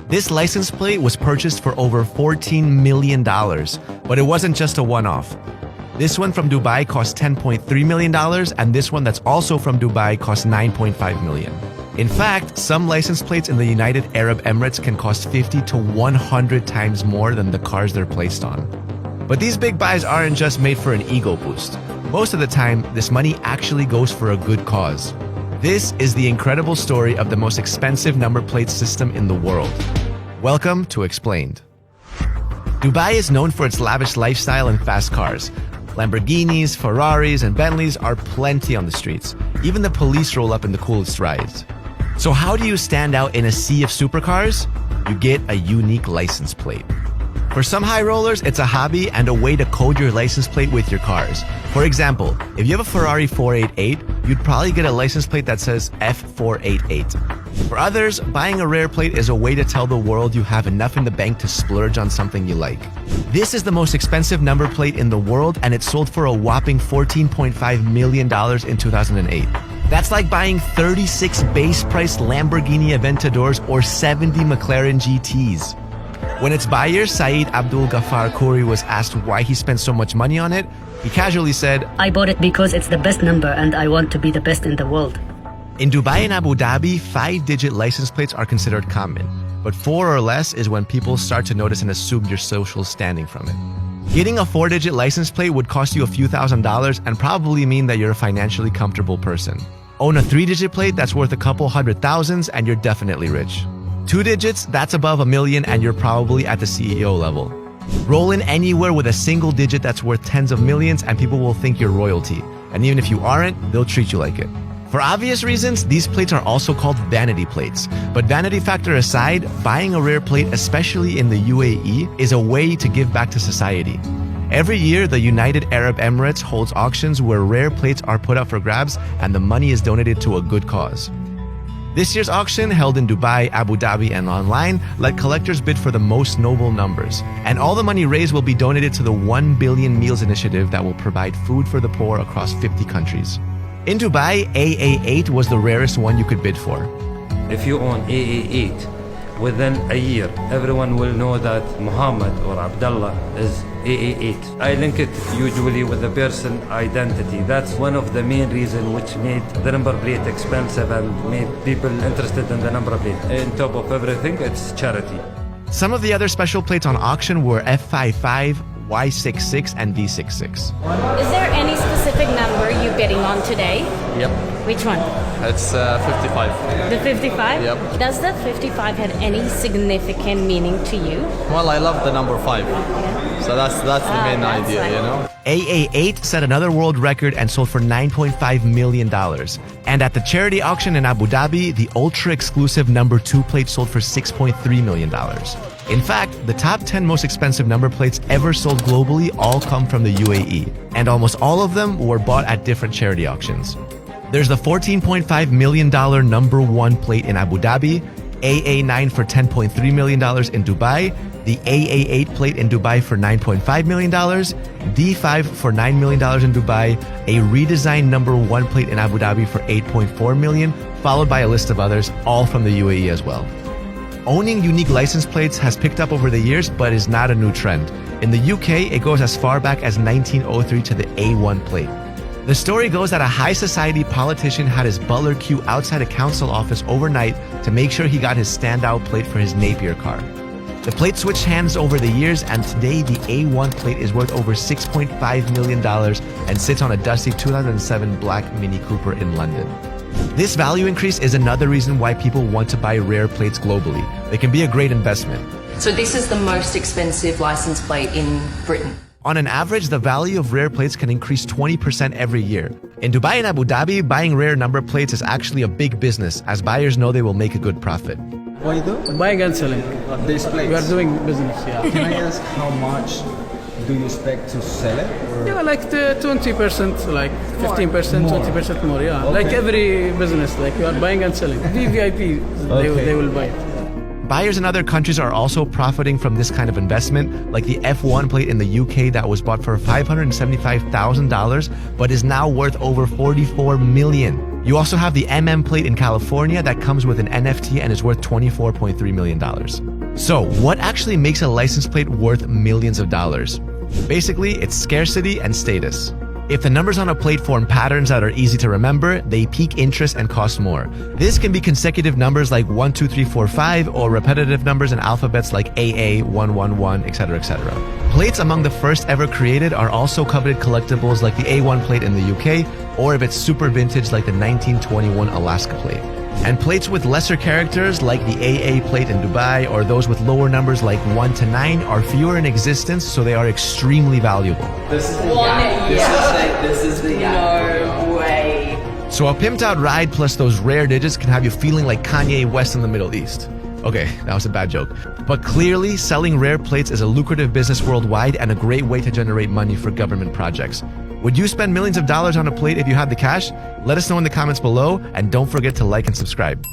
This license plate was purchased for over $14 million, but it wasn't just a one-off. This one from Dubai cost $10.3 million, and this one that's also from Dubai cost $9.5 million. In fact, some license plates in the United Arab Emirates can cost 50 to 100 times more than the cars they're placed on. But these big buys aren't just made for an ego boost. Most of the time, this money actually goes for a good cause. This is the incredible story of the most expensive number plate system in the world. Welcome to Explained. Dubai is known for its lavish lifestyle and fast cars. Lamborghinis, Ferraris, and Bentleys are plenty on the streets. Even the police roll up in the coolest rides. So how do you stand out in a sea of supercars? You get a unique license plate. For some high rollers, it's a hobby and a way to code your license plate with your cars. For example, if you have a Ferrari 488, you'd probably get a license plate that says F488. For others, buying a rare plate is a way to tell the world you have enough in the bank to splurge on something you like. This is the most expensive number plate in the world, and it sold for a whopping $14.5 million in 2008. That's like buying 36 base-price Lamborghini Aventadors or 70 McLaren GTs. When its buyer, Saeed Abdul Ghaffar Khoury, was asked why he spent so much money on it, he casually said, "I bought it because it's the best number and I want to be the best in the world." In Dubai and Abu Dhabi, 5-digit license plates are considered common, but 4 or less is when people start to notice and assume your social standing from it. Getting a 4-digit license plate would cost you a few $1,000s and probably mean that you're a financially comfortable person. Own a 3-digit plate that's worth a couple $100,000s and you're definitely rich. 2 digits, that's above $1 million and you're probably at the CEO level. Roll in anywhere with a single digit that's worth tens of millions and people will think you're royalty. And even if you aren't, they'll treat you like it. For obvious reasons, these plates are also called vanity plates. But vanity factor aside, buying a rare plate, especially in the UAE, is a way to give back to society. Every year, the United Arab Emirates holds auctions where rare plates are put up for grabs and the money is donated to a good cause. This year's auction, held in Dubai, Abu Dhabi, and online, let collectors bid for the most noble numbers. And all the money raised will be donated to the 1 Billion Meals Initiative that will provide food for the poor across 50 countries. In Dubai, AA8 was the rarest one you could bid for. If you own AA8, within a year, everyone will know that Muhammad or Abdullah is AA8. I link it usually with the person identity. That's one of the main reasons which made the number plate expensive and made people interested in the number plate. On top of everything, it's charity. Some of the other special plates on auction were F55, Y66, and V66. Is there any specific number you're bidding on today? Yep. Which one? It's 55. The 55? Yep. Does the 55 have any significant meaning to you? Well, I love the number 5. So that's the main idea, you know? AA8 set another world record and sold for $9.5 million. And at the charity auction in Abu Dhabi, the ultra-exclusive number 2 plate sold for $6.3 million. In fact, the top 10 most expensive number plates ever sold globally all come from the UAE, and almost all of them were bought at different charity auctions. There's the $14.5 million number 1 plate in Abu Dhabi, AA9 for $10.3 million in Dubai, the AA8 plate in Dubai for $9.5 million, D5 for $9 million in Dubai, a redesigned number 1 plate in Abu Dhabi for $8.4 million, followed by a list of others, all from the UAE as well. Owning unique license plates has picked up over the years, but is not a new trend. In the UK, it goes as far back as 1903 to the A1 plate. The story goes that a high society politician had his butler queue outside a council office overnight to make sure he got his standout plate for his Napier car. The plate switched hands over the years, and today the A1 plate is worth over $6.5 million and sits on a dusty 2007 black Mini Cooper in London. This value increase is another reason why people want to buy rare plates globally. They can be a great investment. So this is the most expensive license plate in Britain. On an average, the value of rare plates can increase 20% every year. In Dubai and Abu Dhabi, buying rare number plates is actually a big business, as buyers know they will make a good profit. What do you do? Buying and selling. These plates? We are doing business, yeah. Can I ask how much do you expect to sell it? Or? Yeah, like the 20%, like 15%, More. 20% more, yeah. Okay. Like every business, like you are buying and selling. VVIP, they will buy it. Buyers in other countries are also profiting from this kind of investment, like the F1 plate in the UK that was bought for $575,000, but is now worth over $44 million. You also have the MM plate in California that comes with an NFT and is worth $24.3 million. So, what actually makes a license plate worth millions of dollars? Basically, it's scarcity and status. If the numbers on a plate form patterns that are easy to remember, they pique interest and cost more. This can be consecutive numbers like 1, 2, 3, 4, 5, or repetitive numbers in alphabets like AA, 111, etc., etc. Plates among the first ever created are also coveted collectibles like the A1 plate in the UK, or if it's super vintage like the 1921 Alaska plate. And plates with lesser characters like the AA plate in Dubai or those with lower numbers like 1 to 9 are fewer in existence, so they are extremely valuable. This is the This is the No way. So a pimped out ride plus those rare digits can have you feeling like Kanye West in the Middle East. Okay, that was a bad joke. But clearly, selling rare plates is a lucrative business worldwide and a great way to generate money for government projects. Would you spend millions of dollars on a plate if you had the cash? Let us know in the comments below, and don't forget to like and subscribe.